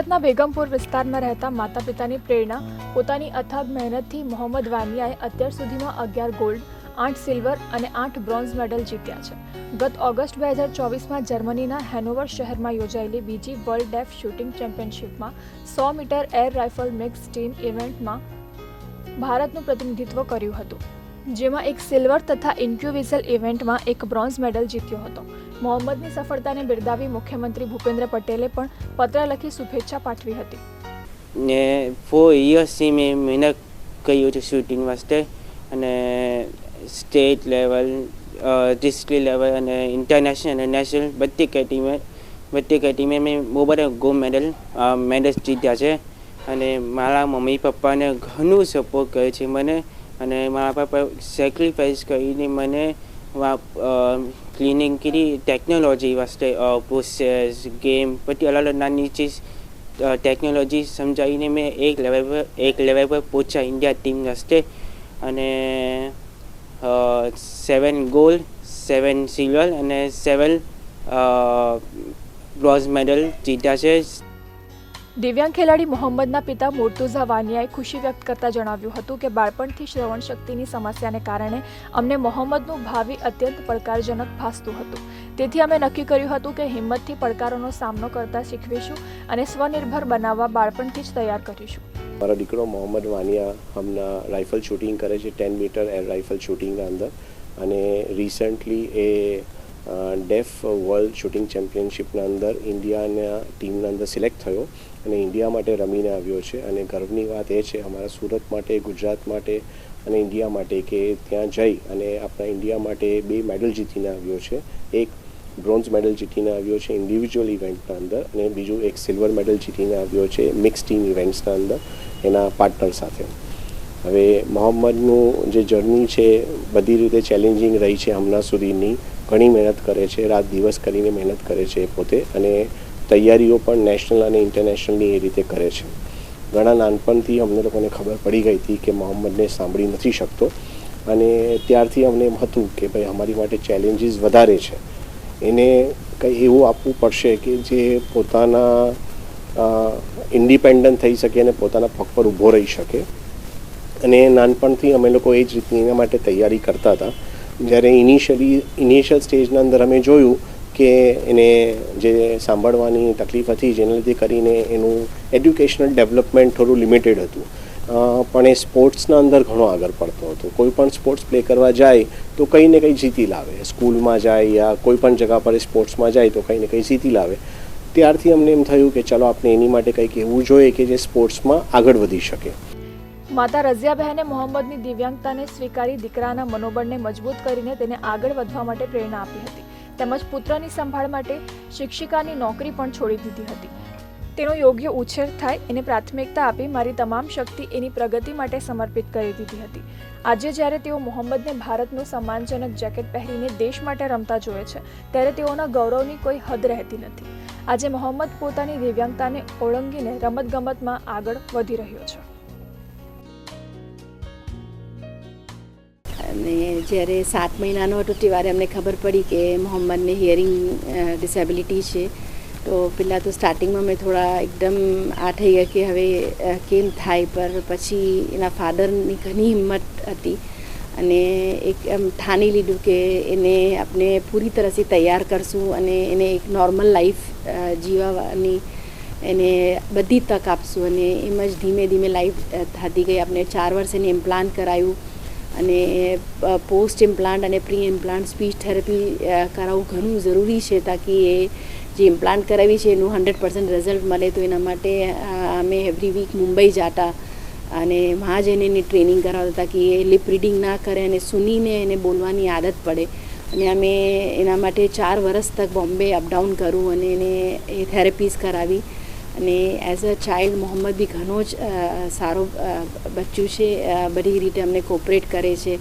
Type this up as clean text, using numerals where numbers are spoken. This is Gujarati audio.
સુરતના બેગમપુર વિસ્તારમાં રહેતા માતા પિતાની પ્રેરણા પોતાની અથાગ મહેનતથી મોહમ્મદ વાનિયાએ અત્યાર સુધીમાં 11 ગોલ્ડ, 8 સિલ્વર અને 8 બ્રોન્ઝ મેડલ જીત્યા છે. ગત ઓગસ્ટ 2024માં જર્મનીના હેનોવર શહેરમાં યોજાયેલી બીજી વર્લ્ડ ડેફ શૂટિંગ ચેમ્પિયનશિપમાં 100 metre air rifle mix team ઇવેન્ટમાં ભારતનું પ્રતિનિધિત્વ કર્યું હતું, જેમાં એક સિલ્વર તથા ઇન્ડિવિડ્યુઅલ ઇવેન્ટમાં એક બ્રોન્ઝ મેડલ જીત્યો હતો. મોહમ્મદની સફળતાને બિરદાવી મુખ્યમંત્રી ભૂપેન્દ્ર પટેલે પણ પત્ર લખી શુભેચ્છા પાઠવી હતી. ને 4 yearsથી મેં મહેનત કર્યું છે શૂટિંગ વાસ્તે, અને સ્ટેટ લેવલ, ડિસ્ટ્રિક્ટ લેવલ અને ઇન્ટરનેશનલ અને નેશનલ બધી કેટેગરીમાં મેં બહુ બધા ગોલ્ડ મેડલ્સ જીત્યા છે. અને મારા મમ્મી પપ્પાને ઘણું સપોર્ટ કરે છે મને, અને મારા પપ્પા સેક્રિફાઈસ કરીને મને ક્લિનિંગ કરી ટેકનોલોજી વાસ્તે પ્રોસેસ ગેમ બધી અલગ અલગ નાની ચીજ ટેકનોલોજી સમજાવીને મેં એક લેવલ પર પહોંચ્યા ઇન્ડિયા ટીમ વાસ્તે. અને 7 ગોલ્ડ, 7 સિલ્વર અને 7 બ્રોન્ઝ મેડલ જીત્યા છે. દિવ્યાંગ ખેલાડી મોહમ્મદના પિતા મુર્તુઝા વાનિયાએ ખુશી વ્યક્ત કરતા જણાવ્યું હતું કે બાળપણથી શ્રવણ શક્તિની સમસ્યાને કારણે અમને મોહમ્મદનું ભાવિ અત્યંત પડકારજનક ભાસતું હતું. તેથી અમે નક્કી કર્યું હતું કે હિંમતથી પડકારોનો સામનો કરતા શીખવીશું અને સ્વનિર્ભર બનાવવા બાળપણથી જ તૈયાર કરીશું. મારો દીકરો મોહમ્મદ વાનિયા હમણાં રાઇફલ શૂટિંગ કરે છે 10 મીટર એર રાઇફલ શૂટિંગના અંદર, અને રિસન્ટલી એ ડેફ વર્લ્ડ શૂટિંગ ચેમ્પિયનશિપના અંદર ઇન્ડિયાના ટીમના અંદર સિલેક્ટ થયો અને ઇન્ડિયા માટે રમીને આવ્યો છે. અને ગર્વની વાત એ છે અમારા સુરત માટે, ગુજરાત માટે અને ઇન્ડિયા માટે કે ત્યાં જઈ અને આપણા ઇન્ડિયા માટે 2 મેડલ જીતીને આવ્યો છે. એક બ્રોન્ઝ મેડલ જીતીને આવ્યો છે ઇન્ડિવિજ્યુઅલ ઇવેન્ટના અંદર, અને બીજું એક સિલ્વર મેડલ જીતીને આવ્યો છે મિક્સ ટીમ ઇવેન્ટ્સના અંદર એના પાર્ટનર સાથે. હવે મોહમ્મદનું જે જર્ની છે બધી રીતે ચેલેન્જિંગ રહી છે હમણાં સુધીની. ઘણી મહેનત કરે છે, રાત દિવસ કરીને મહેનત કરે છે પોતે, અને તૈયારીઓ પણ નેશનલ અને ઇન્ટરનેશનલની એ રીતે કરે છે. ઘણા નાનપણથી અમને લોકોને ખબર પડી ગઈ હતી કે મોહમ્મદને સાંભળી નથી શકતો, અને ત્યારથી અમને એમ હતું કે ભાઈ અમારી માટે ચેલેન્જીસ વધારે છે, એને કંઈ એવું આપવું પડશે કે જે પોતાના ઇન્ડિપેન્ડન્ટ થઈ શકે અને પોતાના પગ પર ઊભો રહી શકે. અને નાનપણથી અમે લોકો એ જ રીતની એના માટે તૈયારી કરતા હતા. જ્યારે ઇનિશિયલ સ્ટેજના અંદર અમે જોયું કે એને જે સાંભળવાની તકલીફ હતી, જેના લીધે કરીને એનું એડ્યુકેશનલ ડેવલપમેન્ટ થોડું લિમિટેડ હતું, પણ એ સ્પોર્ટ્સના અંદર ઘણો આગળ પડતો હતો. કોઈ પણ સ્પોર્ટ્સ પ્લે કરવા જાય તો કંઈ ને કંઈ જીતી લાવે, સ્કૂલમાં જાય યા કોઈ પણ જગ્યા પર સ્પોર્ટ્સમાં જાય તો કંઈ ને કંઈ જીતી લાવે. ત્યારથી અમને એમ થયું કે ચાલો આપણે એની માટે કંઈક એવું જોઈએ કે જે સ્પોર્ટ્સમાં આગળ વધી શકે. માતા રઝિયાબહેને મોહમ્મદની દિવ્યાંગતાને સ્વીકારી દીકરાના મનોબળને મજબૂત કરીને તેને આગળ વધવા માટે પ્રેરણા આપી હતી. તેમજ પુત્રની સંભાળ માટે શિક્ષિકાની નોકરી પણ છોડી દીધી હતી. તેનો યોગ્ય ઉછેર થાય એને પ્રાથમિકતા આપી મારી તમામ શક્તિ એની પ્રગતિ માટે સમર્પિત કરી દીધી હતી. આજે જ્યારે તેઓ મોહમ્મદને ભારતનું સન્માનજનક જેકેટ પહેરીને દેશ માટે રમતા જોવે છે, ત્યારે તેઓના ગૌરવની કોઈ હદ રહેતી નથી. આજે મોહમ્મદ પોતાની દિવ્યાંગતાને ઓળંગીને રમતગમતમાં આગળ વધી રહ્યો છે. અને જ્યારે 7 મહિનાનો હતો ત્યારે અમને ખબર પડી કે મોહમ્મદને હિયરિંગ ડિસેબિલિટી છે. તો પહેલાં તો સ્ટાર્ટિંગમાં મેં થોડા એકદમ આ થઈ ગયા કે હવે કેમ થાય, પર પછી એના ફાધરની ઘણી હિંમત હતી અને એક એમ ઠાની લીધું કે એને આપણે પૂરી તરહથી તૈયાર કરશું અને એને એક નોર્મલ લાઈફ જીવવાની એને બધી તક આપશું. અને એમ જ ધીમે ધીમે લાઈફ થતી ગઈ. આપણે 4 વર્ષ એને ઇમ્પ્લાન્ટ કરાયું, અને પોસ્ટ ઇમ્પ્લાન્ટ અને પ્રી ઇમ્પ્લાન્ટ સ્પીચ થેરપી કરાવવું ઘણું જરૂરી છે, તાકી એ જે ઇમ્પ્લાન્ટ કરાવી છે એનું 100% રિઝલ્ટ મળે. તો એના માટે અમે એવરી વીક મુંબઈ જતા અને વहाँ જઈને એની ટ્રેનિંગ કરાવતા હતા કે એ લિપ રીડિંગ ના કરે અને સુનીને એને બોલવાની આદત પડે. અને અમે એના માટે 4 વર્ષ તક બોમ્બે અપડાઉન કરું અને એને એ થેરેપીઝ કરાવી. અને એઝ અ ચાઇલ્ડ મોહમ્મદ બી ઘણો જ સારો બચ્ચું છે, બધી રીતે અમને કોઓપરેટ કરે છે.